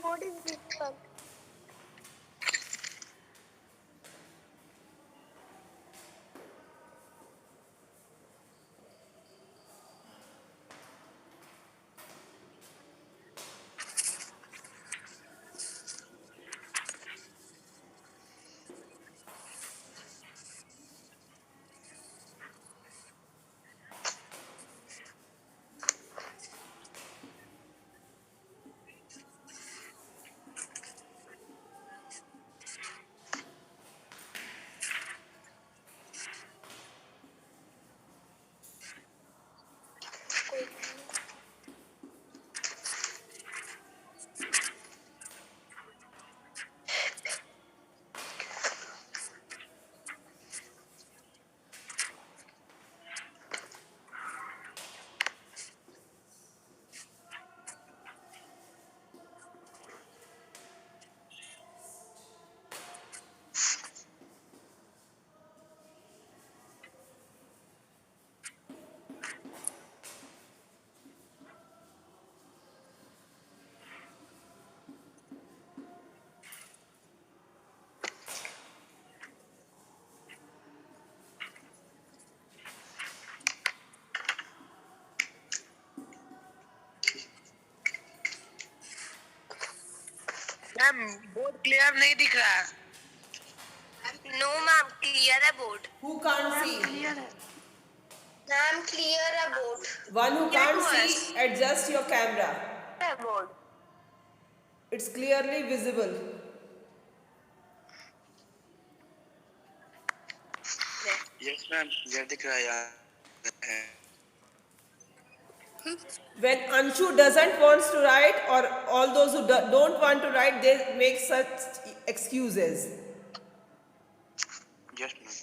What is visible? Ma'am board clear नहीं दिख रहा है। No, ma'am. Clear है board. Who can't ma'am see? Clear है। Ma'am, clear है board. One who Clear can't to see, us. adjust your camera. है board. It's clearly visible. Yes ma'am clear दिख रहा है यार। When Anshu doesn't wants to write, or all those who don't want to write, they make such excuses. Yes ma'am.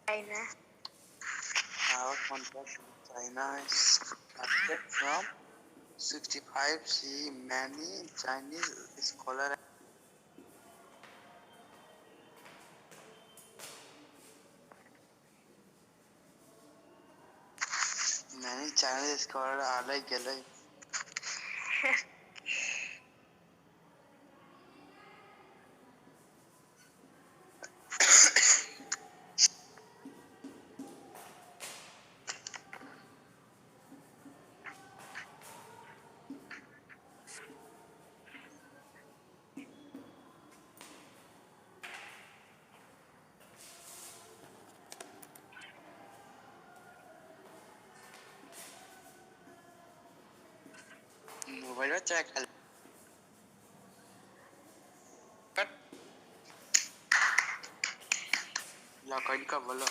China. Our contract with China is started from 65 see many Chinese scholars. Many Chinese scholars are like mobile check कर lock in का बोलो।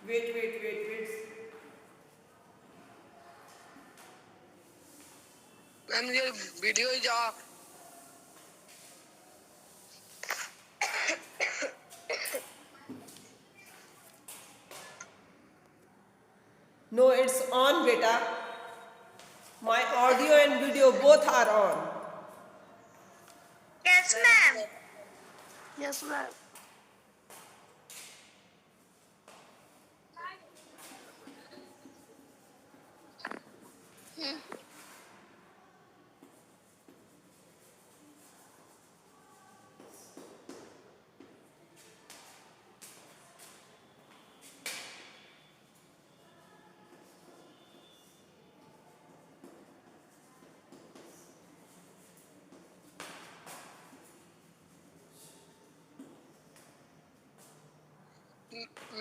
Wait. Ma'am ये video ही जाओ। No, it's on, beta. My audio and video both are on. Yes, ma'am. Yes ma'am.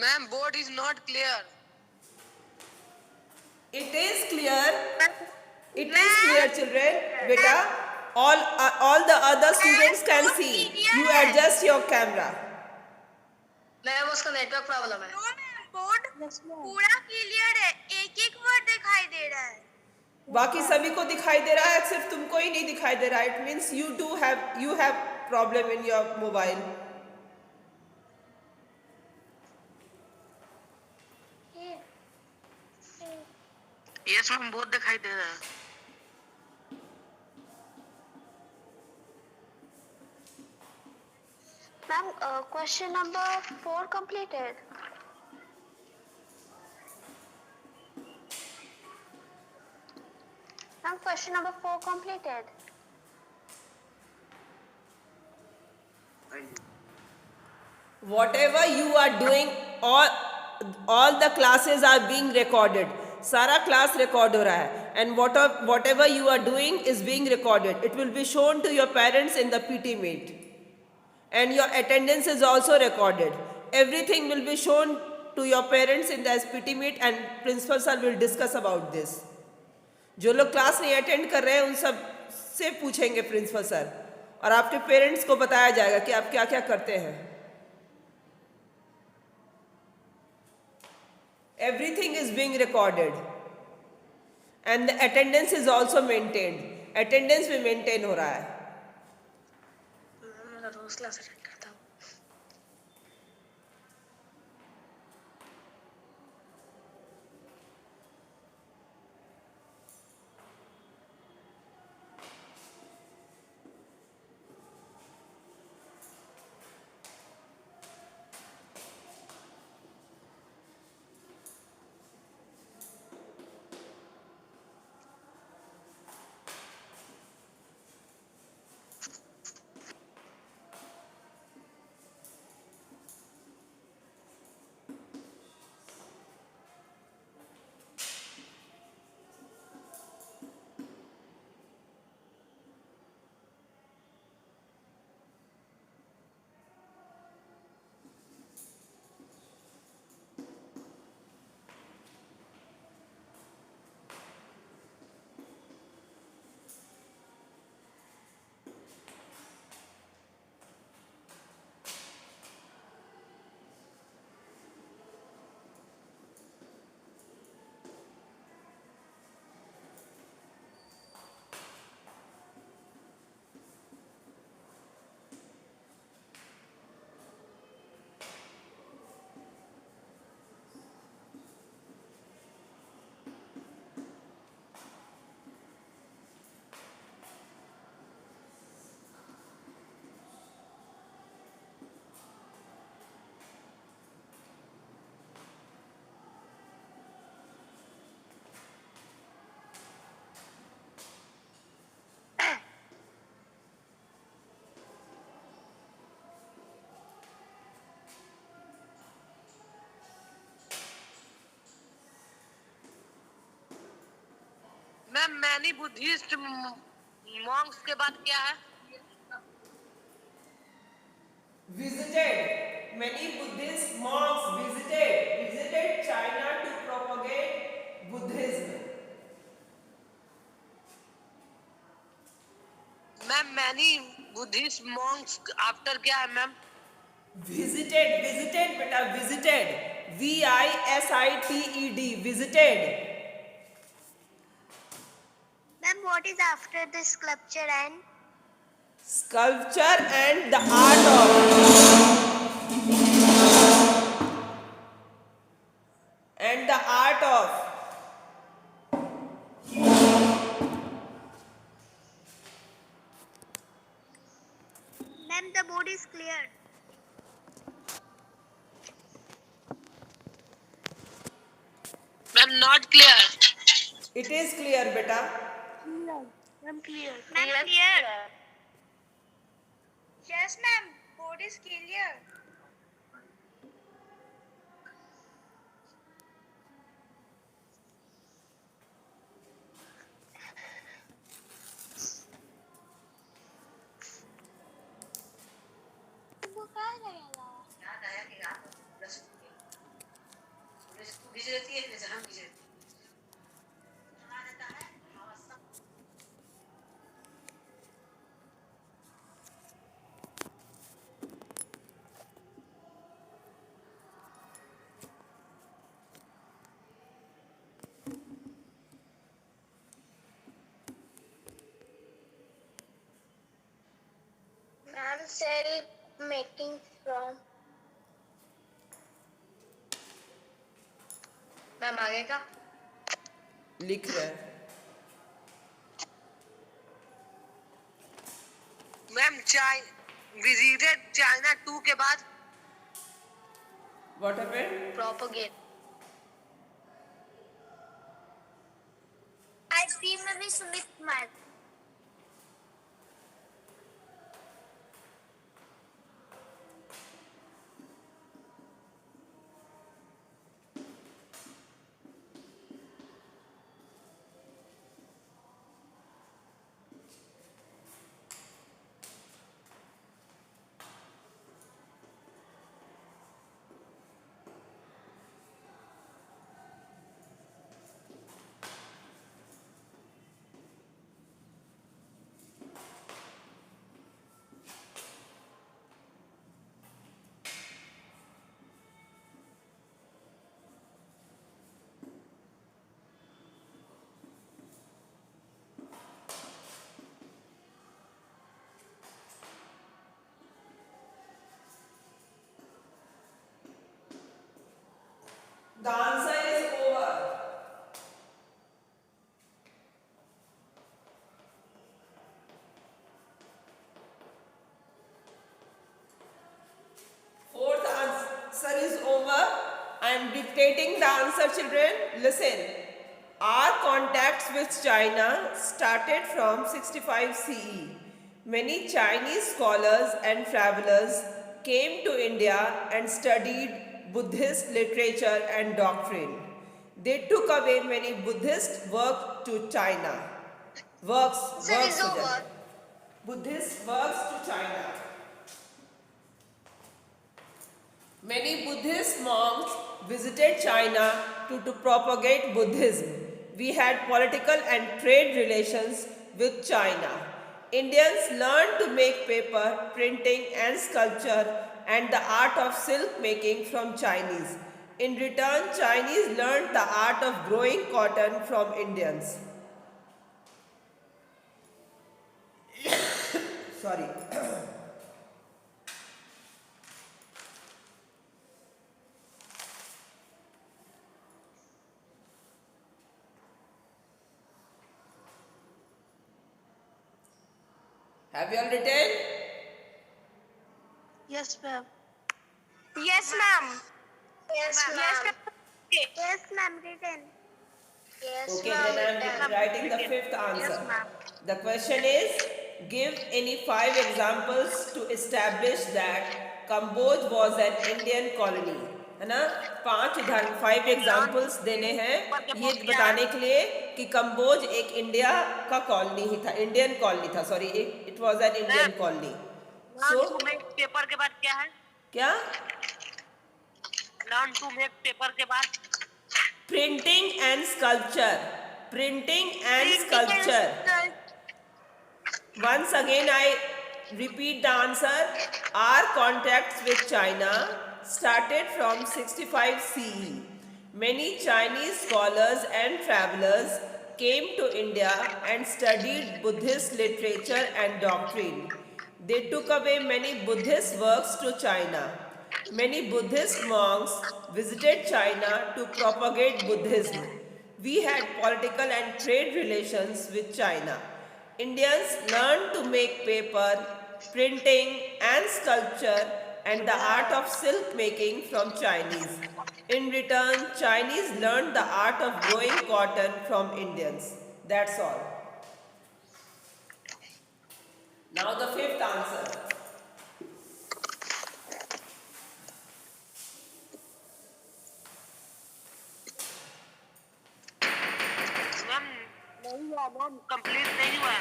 Ma'am board is not clear. It is clear. It is clear, children. Beta, all the other students can see. You adjust your camera. Ma'am उसका network problem है। No ma'am, board पूरा clear है, एक एक word दिखाई दे रहा है। बाकी सभी को दिखाई दे रहा है, सिर्फ तुमको ही नहीं दिखाई दे रहा है। It means you have problem in your mobile. Yes ma'am, बहुत दिखाई दे रहा है। Ma'am, question number 4 completed. Ma'am, question number 4 completed. Whatever you are doing, all the classes are being recorded. सारा क्लास रिकॉर्ड हो रहा है, and whatever you are doing is being recorded. It will be shown to your parents in the PT meet, and your attendance is also recorded. Everything will be shown to your parents in the PT meet, and principal sir will discuss about this. जो लोग class नहीं attend कर रहे हैं उन सब से पूछेंगे प्रिंसिपल सर, और आपके पेरेंट्स को बताया जाएगा कि आप क्या क्या करते हैं. Everything is being recorded and the attendance is also maintained. Attendance भी maintain हो रहा है. मेरा रोज क्लास अटेंड करता हूँ। मैम, मैनी बुद्धिस्ट मॉन्क्स के बाद क्या है? Visited. Many Buddhist monks visited China to propagate Buddhism. Ma'am, many Buddhist Monks after क्या है मैम? Visited बेटा, visited. VISITED, visited. Ma'am, what is after the sculpture and Sculpture and the art of. And the art of. ma'am, the board is clear. Ma'am, not clear. It is clear बेटा. Ma'am, clear. Ma'am, clear. Yes, ma'am, board is clear. वो कहाँ गया? Cell making from. Ma'am आगे का लिख रहे हैं। Ma'am visited China 2 के बाद What happened? propagate आइसक्रीम में भी Sumit Kumar. The answer is over. Fourth answer is over. I am dictating the answer, children. Listen. Our contacts with China started from 65 CE. Many Chinese scholars and travelers came to India and studied Buddhist literature and doctrine. They took away many Buddhist work to China. Works Sir, is to over. them. Buddhist works to China. Many Buddhist monks visited China to propagate Buddhism. We had political and trade relations with China. Indians learned to make paper, printing and sculpture and the art of silk making from Chinese. In return, Chinese learned the art of growing cotton from Indians. Sorry. Have you all written? Yes, ma'am. Yes, ma'am. Yes, Yes, ma'am. ma'am. Yes, ma'am. Written. Yes, Okay, ma'am. then I am writing the fifth answer. The question is, give any 5 examples to establish that Cambodia was an Indian colony. है ना? 5 उदाहरण 5 examples देने हैं ये बताने के लिए कि कंबोज एक इंडिया का कॉलोनी ही था, इंडियन कॉलोनी था, sorry it was an Indian colony. Learn to make paper के बाद क्या है? क्या? लर्न टू मेक पेपर के बाद printing and sculpture. Printing and sculpture. Once again I repeat the answer. Our contacts with China started from 65 CE. Many Chinese scholars and travelers came to India and studied Buddhist literature and doctrine. They took away many Buddhist works to China. Many Buddhist monks visited China to propagate Buddhism. We had political and trade relations with China. Indians learned to make paper, printing and sculpture and the art of silk making from Chinese. In return, Chinese learned the art of growing cotton from Indians. That's all. Now the fifth answer. Ma'am नहीं हुआ, ma'am complete नहीं हुआ।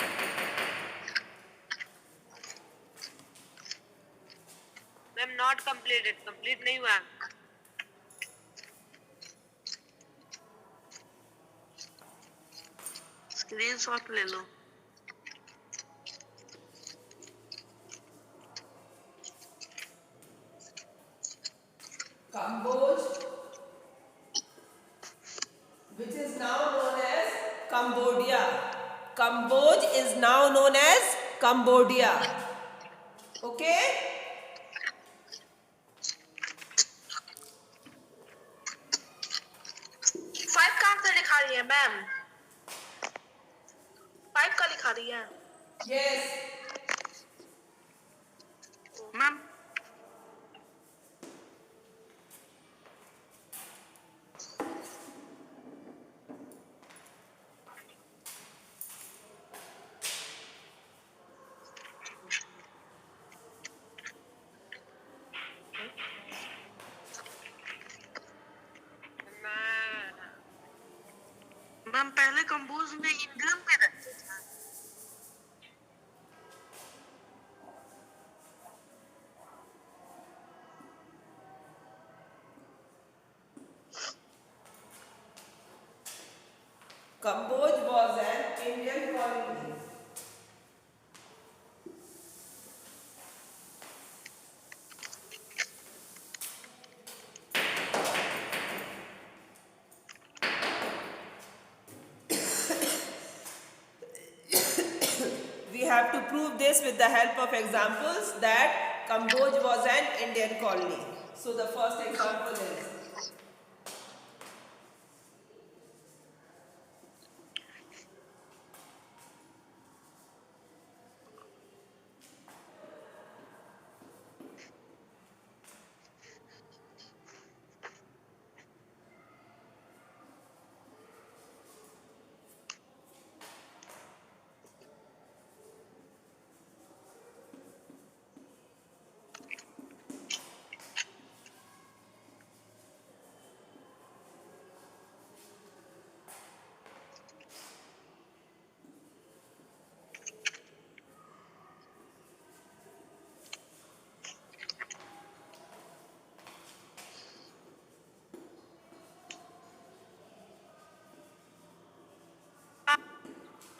Ma'am not completed, complete नहीं हुआ। Screenshot ले लो। Cambodia, which is now known as Cambodia. Cambodia is now known as Cambodia. Okay? Five कहाँ से लिखा रही है मैम? फाइव का लिखा रही है? Yes. मैम मैम पहले कंपोज में इंडियन पे रहते थे। Cambodge was an Indian colony. We have to prove this with the help of examples that Cambodge was an Indian colony. So the first example is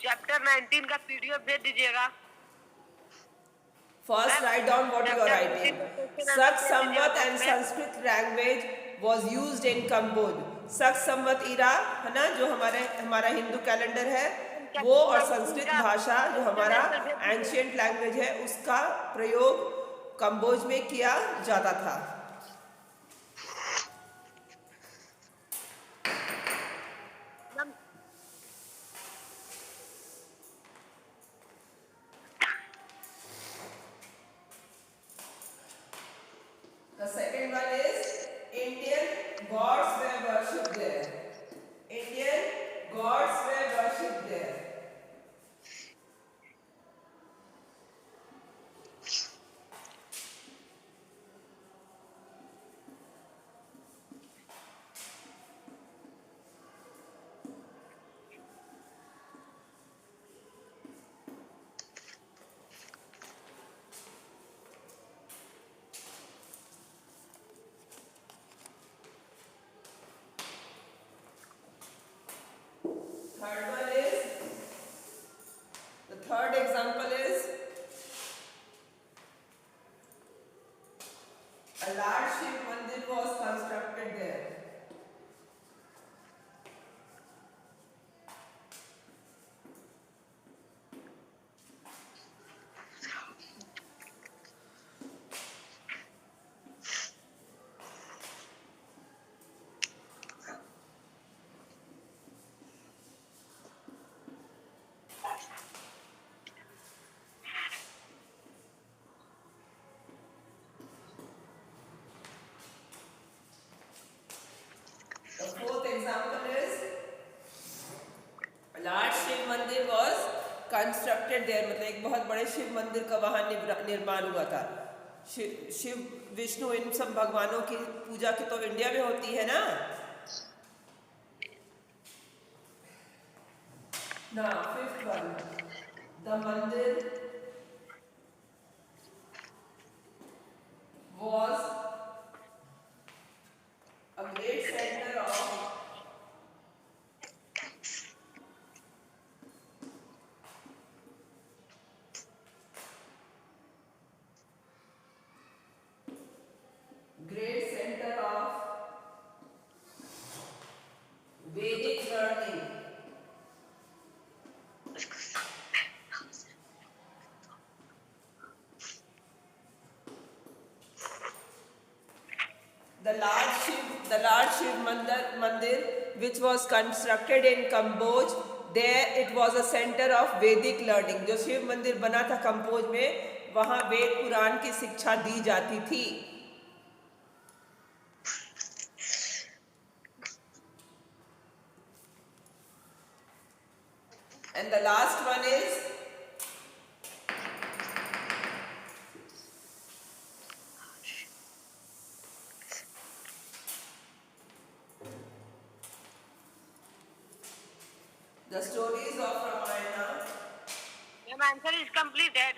chapter 19 का PDF भेज दीजिएगा। first write down what you are writing. Sak Samvat and Ma'am. Sanskrit language was used in Cambodge. Sak Samvat era है ना जो हमारा Hindu calendar है वो और संस्कृत भाषा जो हमारा एंशियंट लैंग्वेज है उसका प्रयोग कंबोज में किया जाता था। The second one is Indian gods were worshipped there. Indian gods were worshipped there. Third one is, the third example is a large Shiv Mandir was constructed there. The fourth example is a large Shiv Mandir was constructed there. मतलब एक बहुत बड़े शिव मंदिर का वहाँ निर्माण हुआ था। शिव विष्णु इन सब भगवानों की पूजा की तो इंडिया में होती है ना। Now fifth one, the mandir was a great center of Vedic learning. the large Shiv Mandir which was constructed in Kamboj, there it was a center of Vedic learning. जो शिव मंदिर बना था कंबोज में, वहाँ वेद पुराण की शिक्षा दी जाती थी. And the last one is the stories of Ramayana. Ma'am, answer is completed.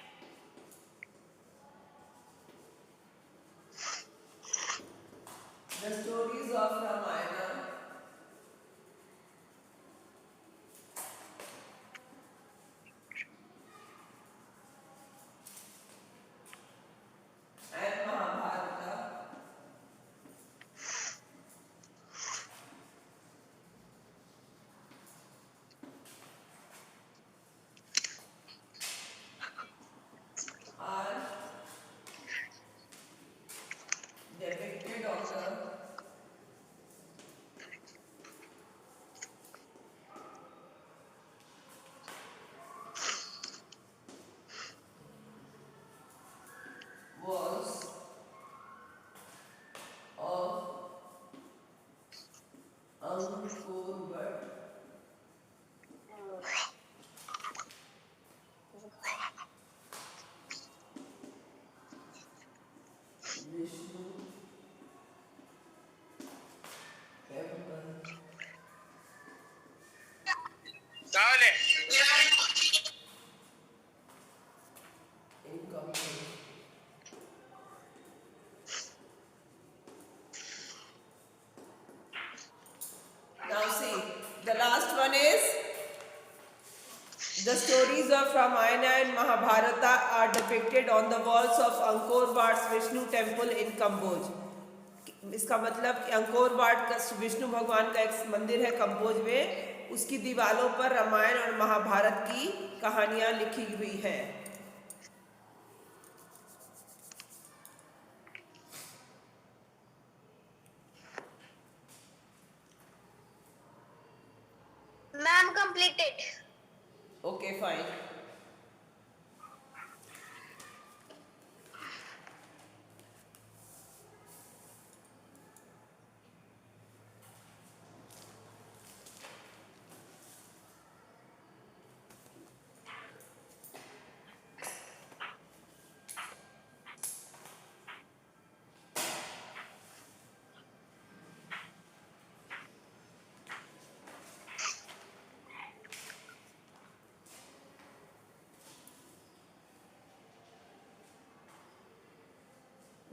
The stories of Ramayana. And Mahabharata. Are depicted on the walls of Angkor Wat. Vishnu Temple in Kamboj. Now see, the last one is the stories of Ramayana and Mahabharata are depicted on the walls of Angkor Wat's Vishnu temple in Kamboj. इसका मतलब कि Angkor Wat का विष्णु भगवान का एक मंदिर है कंबोज में, उसकी दीवारों पर रामायण और महाभारत की कहानियां लिखी हुई हैं. Ma'am, completed. Okay, fine.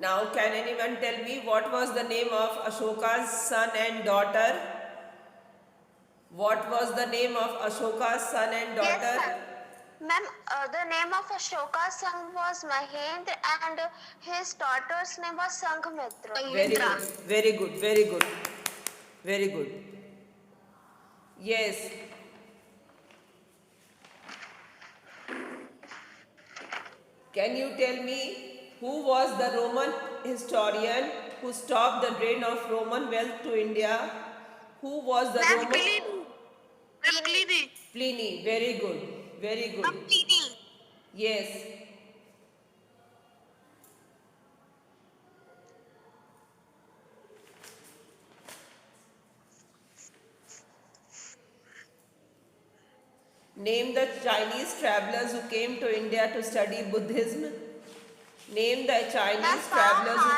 Now, can anyone tell me what was the name of Ashoka's son and daughter? What was the name of Ashoka's son and daughter? Yes, ma'am. Ma'am, the name of Ashoka's son was Mahendra and his daughter's name was Sanghamitra. Very good, very good, very good, very good. Yes. Can you tell me who was the Roman historian who stopped the drain of Roman wealth to India? Who was the Roman? Pliny. Pliny. Very good, very good. Pliny. Yes. Name the Chinese travelers who came to India to study Buddhism. Name the Chinese travelers who...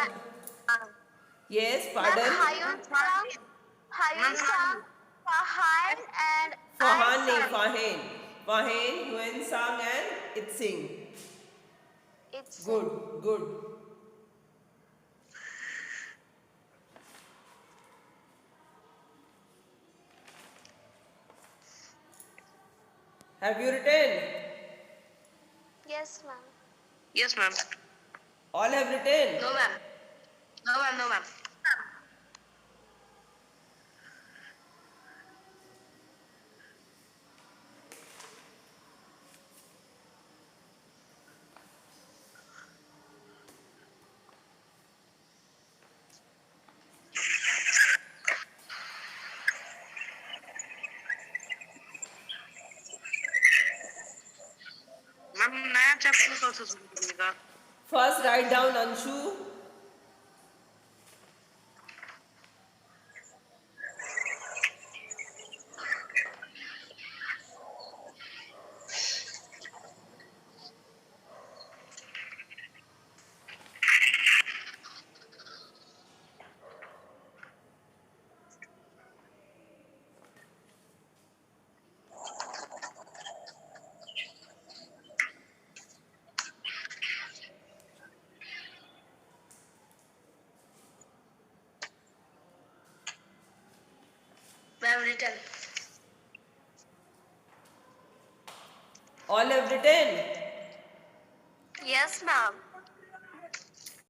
Yes, pardon? Hayun Sang, Fahan and Fahan nahi, Aisang. Fahen. Fahen, Huan Sang and Itsing. It's Good, good. Have you written? Yes, ma'am. Yes, ma'am. All have written? No, ma'am. No, ma'am. No, ma'am. नया chapter कौन सा शुरू करेगा? First, write down Anshu. Ma'am, written. All have written. Yes, ma'am.